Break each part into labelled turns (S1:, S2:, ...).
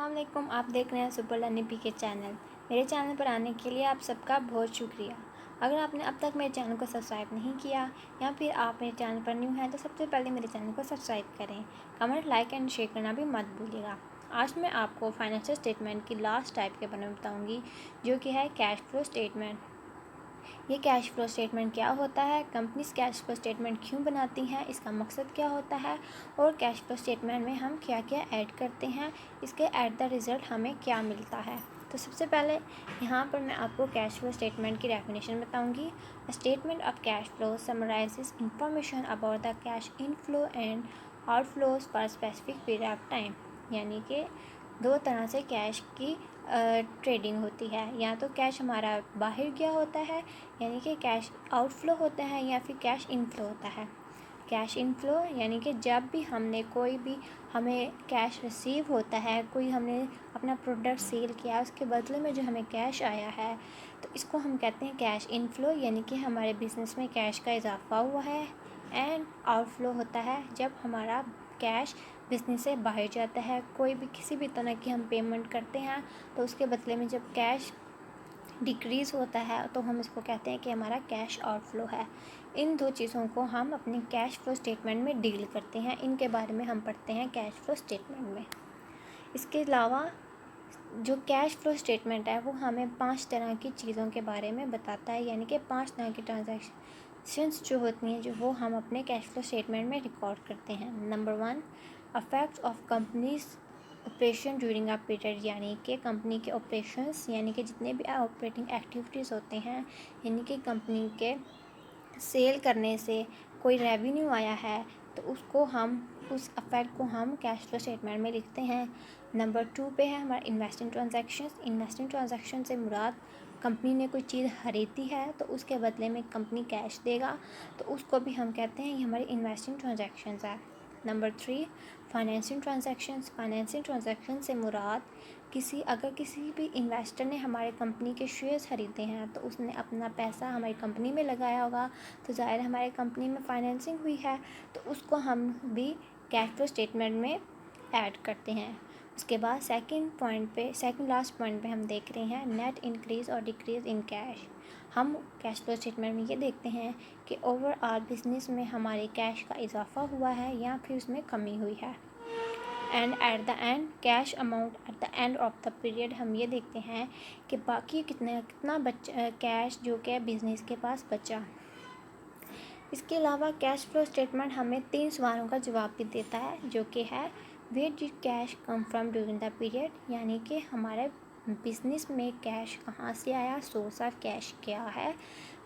S1: अस्सलाम आप देख रहे हैं सुपर लर्निंग पीके चैनल। मेरे चैनल पर आने के लिए आप सबका बहुत शुक्रिया। अगर आपने अब तक मेरे चैनल को सब्सक्राइब नहीं किया या फिर आप मेरे चैनल पर न्यू हैं तो सबसे पहले मेरे चैनल को सब्सक्राइब करें। कमेंट, लाइक एंड शेयर करना भी मत भूलिएगा। आज मैं आपको फाइनेंशियल स्टेटमेंट की लास्ट टाइप के बारे में बताऊँगी, जो कि है कैश फ्लो स्टेटमेंट। ये कैश फ्लो स्टेटमेंट क्या होता है, कंपनीज कैश फ्लो स्टेटमेंट क्यों बनाती हैं, इसका मकसद क्या होता है और कैश फ्लो स्टेटमेंट में हम क्या क्या ऐड करते हैं, इसके एट द रिज़ल्ट हमें क्या मिलता है। तो सबसे पहले यहाँ पर मैं आपको कैश फ्लो स्टेटमेंट की डेफिनेशन बताऊँगी। Statement of cash flow summarises information about the cash inflow and outflows for specific period of time. यानी कि दो तरह से कैश की ट्रेडिंग होती है, या तो कैश हमारा बाहर गया होता है यानी कि कैश आउटफ्लो होता है, या फिर कैश इनफ्लो होता है। कैश इनफ्लो यानी कि जब भी हमें कैश रिसीव होता है, कोई हमने अपना प्रोडक्ट सेल किया, उसके बदले में जो हमें कैश आया है, तो इसको हम कहते हैं कैश इनफ्लो, यानी कि हमारे बिज़नेस में कैश का इजाफा हुआ है। एंड आउटफ्लो होता है जब हमारा कैश बिजनेस से बाहर जाता है, कोई भी किसी भी तरह की हम पेमेंट करते हैं तो उसके बदले में जब कैश डिक्रीज़ होता है तो हम इसको कहते हैं कि हमारा कैश आउटफ्लो है। इन दो चीज़ों को हम अपने कैश फ्लो स्टेटमेंट में डील करते हैं, इनके बारे में हम पढ़ते हैं कैश फ्लो स्टेटमेंट में। इसके अलावा जो कैश फ्लो स्टेटमेंट है वो हमें 5 तरह की चीज़ों के बारे में बताता है, यानी कि 5 तरह की ट्रांजैक्शंस जो होती हैं, जो वो हम अपने कैश फ्लो स्टेटमेंट में रिकॉर्ड करते हैं। Number 1, affects of companies operation during a period, यानी कि कंपनी के ऑपरेशंस, यानी कि जितने भी ऑपरेटिंग एक्टिविटीज़ होते हैं, यानी कि कंपनी के सेल करने से कोई रेवेन्यू आया है तो उस अफेक्ट को हम कैश फ्लो स्टेटमेंट में लिखते हैं। नंबर 2 पे है हमारा इन्वेस्टिंग ट्रांजैक्शंस। इन्वेस्टिंग ट्रांजैक्शन से मुराद कंपनी ने कोई चीज़ खरीदी है तो उसके बदले में कंपनी कैश देगा, तो उसको भी हम कहते हैं ये हमारी इन्वेस्टिंग ट्रांजैक्शंस है। Number 3, financing transactions. Financing transaction से मुराद अगर किसी भी इन्वेस्टर ने हमारे कंपनी के शेयर्स खरीदे हैं तो उसने अपना पैसा हमारी कंपनी में लगाया होगा, तो ज़ाहिर हमारे कंपनी में फाइनेंसिंग हुई है, तो उसको हम भी कैश फ्लो स्टेटमेंट में ऐड करते हैं। उसके बाद सेकंड लास्ट पॉइंट पे हम देख रहे हैं नेट इंक्रीज़ और डिक्रीज़ इन कैश। हम कैश फ्लो स्टेटमेंट में ये देखते हैं कि ओवरऑल बिजनेस में हमारे कैश का इजाफा हुआ है या फिर उसमें कमी हुई है। And at the end cash amount at the end of the period, हम ये देखते हैं कि बाकी कितना कैश जो कि बिज़नेस के पास बचा। इसके अलावा कैश फ्लो स्टेटमेंट हमें 3 सवालों का जवाब भी देता है, जो कि है where did cash come from during the period, यानी कि हमारे बिजनेस में कैश कहाँ से आया, सोर्स ऑफ कैश क्या है।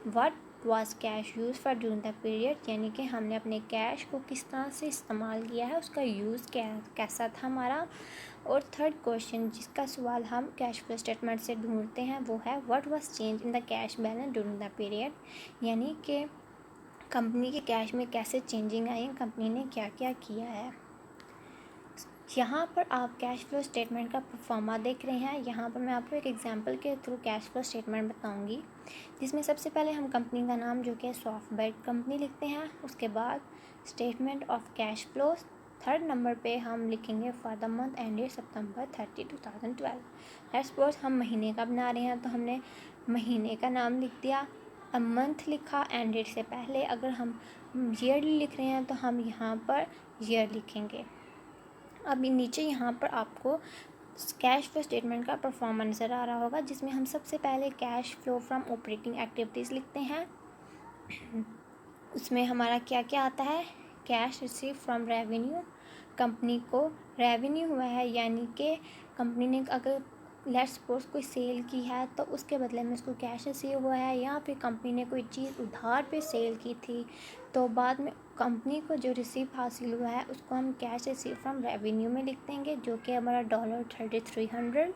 S1: What was cash use for during the period, यानी कि हमने अपने कैश को किस तरह से इस्तेमाल किया है, उसका यूज़ कैसा था हमारा। और थर्ड क्वेश्चन जिसका सवाल हम कैश फ्लो स्टेटमेंट से ढूंढते हैं वो है what was change in the cash balance during the period, यानी कि कंपनी के कैश में कैसे चेंजिंग आई, कंपनी ने क्या क्या किया है। यहाँ पर आप कैश फ्लो स्टेटमेंट का परफॉर्मा देख रहे हैं। यहाँ पर मैं आपको एक एग्जांपल के थ्रू कैश फ्लो स्टेटमेंट बताऊँगी, जिसमें सबसे पहले हम कंपनी का नाम जो कि सॉफ्टवेयर कंपनी लिखते हैं। उसके बाद statement of cash flows. Third number पे हम लिखेंगे for the month ended September 30, 2012। Let's suppose हम महीने का बना रहे हैं तो हमने महीने का नाम लिख दिया, अब मंथ लिखा एंड डेट से पहले। अगर हम ईयरली लिख रहे हैं तो हम यहाँ पर ईयर लिखेंगे। अब नीचे यहाँ पर आपको कैश फ्लो स्टेटमेंट का परफॉर्मा नज़र आ रहा होगा, जिसमें हम सबसे पहले cash flow from operating activities लिखते हैं। उसमें हमारा क्या क्या आता है, cash receive from revenue, company को रेवेन्यू हुआ है, यानी कि कंपनी ने अगर लेट्स सपोज कोई सेल की है तो उसके बदले में उसको कैश रिसीव हुआ है, या फिर कंपनी ने कोई चीज़ उधार पे सेल की थी तो बाद में कंपनी को जो रिसीव हासिल हुआ है उसको हम कैश रिसीव फ्रॉम रेवेन्यू में लिख देंगे, जो कि हमारा $3300।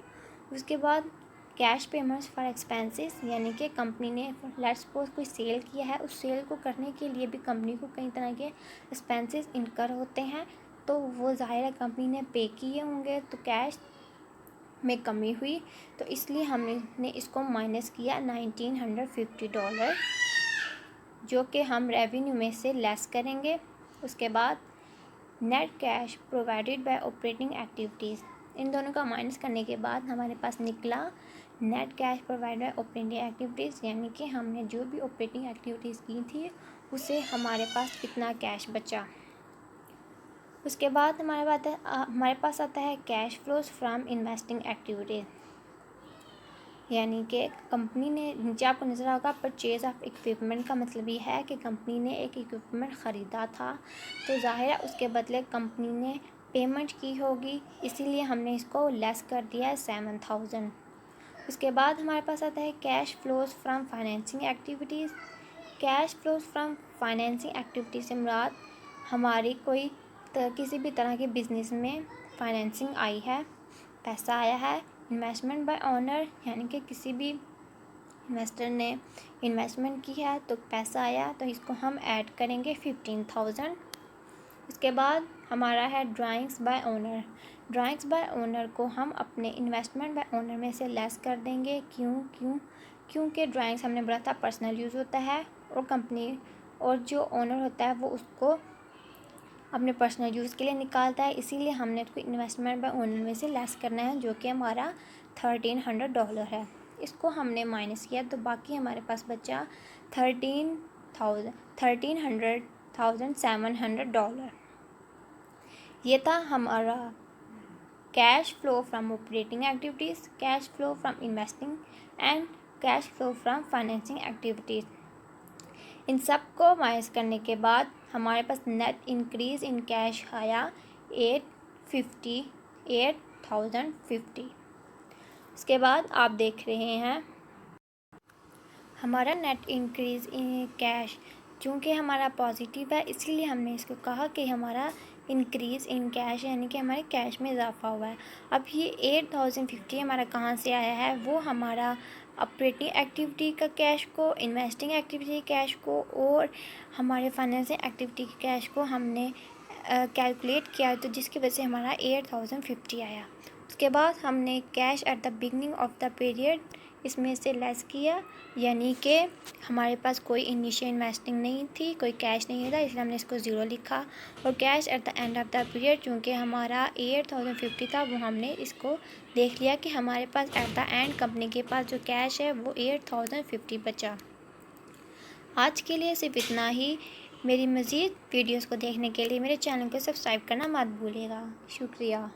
S1: उसके बाद कैश पेमेंट्स फॉर एक्सपेंसेस, यानी कि कंपनी ने लेट्स सपोज कोई सेल किया है, उस सेल को करने के लिए भी कंपनी को कई तरह के एक्सपेंसेस इनकर होते हैं, तो वो ज़ाहिर है कंपनी ने पे किए होंगे, तो कैश में कमी हुई, तो इसलिए हमने इसको माइनस किया $1950, जो कि हम रेवेन्यू में से लेस करेंगे। उसके बाद net cash provided by operating activities, इन दोनों का माइनस करने के बाद हमारे पास निकला net cash provide by operating activities, यानी कि हमने जो भी ऑपरेटिंग एक्टिविटीज़ की थी उससे हमारे पास कितना कैश बचा। उसके बाद हमारे पास आता है cash flows from investing activities, यानी कि कंपनी ने, नीचे आपको नज़र आएगा परचेज ऑफ इक्विपमेंट का मतलब ये है कि कंपनी ने एक इक्विपमेंट ख़रीदा था, तो ज़ाहिर है उसके बदले कंपनी ने पेमेंट की होगी, इसीलिए हमने इसको लेस कर दिया है 7000। उसके बाद हमारे पास आता है cash flows from financing activities. Cash flows from financing activities से मुराद हमारी किसी भी तरह के बिज़नेस में फाइनेंसिंग आई है, पैसा आया है। इन्वेस्टमेंट बाय ओनर, यानी कि किसी भी इन्वेस्टर ने इन्वेस्टमेंट की है तो पैसा आया, तो इसको हम ऐड करेंगे 15000। इसके बाद हमारा है drawings bye owner. Drawings bye owner को हम अपने इन्वेस्टमेंट बाय ओनर में से लेस कर देंगे। क्योंकि ड्राइंग्स हमने बोला था पर्सनल यूज़ होता है और कंपनी और जो ओनर होता है वो उसको अपने पर्सनल यूज़ के लिए निकालता है, इसीलिए हमने उसको इन्वेस्टमेंट बाय ओनर में से लेस करना है, जो कि हमारा $1300 है। इसको हमने माइनस किया तो बाकी हमारे पास बचा $13,700। ये था हमारा cash flow from operating activities, cash flow from investing and cash flow from financing activities. इन सब को माइनस करने के बाद हमारे पास नेट इंक्रीज़ इन कैश आया 850। उसके बाद आप देख रहे हैं हमारा नेट इंक्रीज़ इन कैश, चूँकि हमारा पॉजिटिव है इसलिए हमने इसको कहा कि हमारा इंक्रीज़ इन कैश, यानी कि हमारे कैश में इजाफा हुआ है। अब ये 8050 हमारा कहाँ से आया है, वो हमारा ऑपरेटिंग एक्टिविटी का कैश को, इन्वेस्टिंग एक्टिविटी कैश को और हमारे फाइनेंसिंग एक्टिविटी के कैश को हमने कैलकुलेट किया, तो जिसकी वजह से हमारा 8050 आया। उसके बाद हमने cash at the beginning of the period इसमें से लेस किया, यानी कि हमारे पास कोई इनिशियल इन्वेस्टिंग नहीं थी, कोई कैश नहीं था, इसलिए हमने इसको 0 लिखा। और cash at the end of the period, चूँकि हमारा 8050 था, वो हमने इसको देख लिया कि हमारे पास एट द एंड कंपनी के पास जो कैश है वो 8050 बचा। आज के लिए सिर्फ इतना ही। मेरी मज़ीद वीडियोज़ को देखने के लिए मेरे चैनल को सब्सक्राइब करना मत भूलिएगा। शुक्रिया।